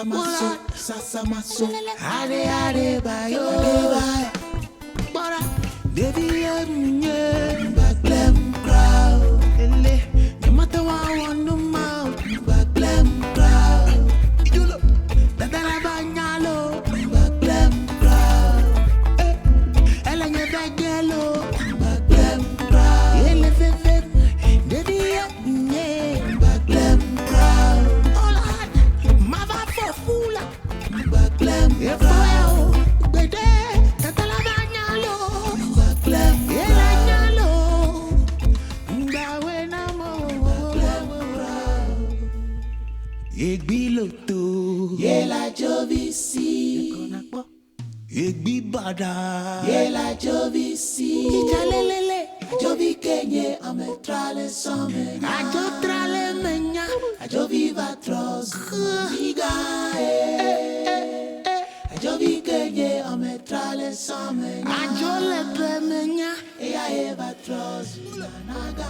Sasamaso, Hare Bayo, Bora, Devi, back blem crowd, no matter what I want to mouth, back blem crowd, Dadala Banyalo, back blem crowd, Elanga Bagelo, back blem crowd, Elefef, Devi, back blem crowd, all hot, Mava for Fula, back blem crowd, Bede, Dadala Banyalo, back blem Elanyalo, Bawenamo, Egbiloto, Yela Jovisi, Egbi Bada, Yela Jovisi, Ijalelele, Jovi Kenye, Ametrale Some, Ajotrale Menya, Ajovi Vatros, Ziga, Ajovi Kenye, Ametrale Some, Ajole Menya, Ea Vatros, Naga.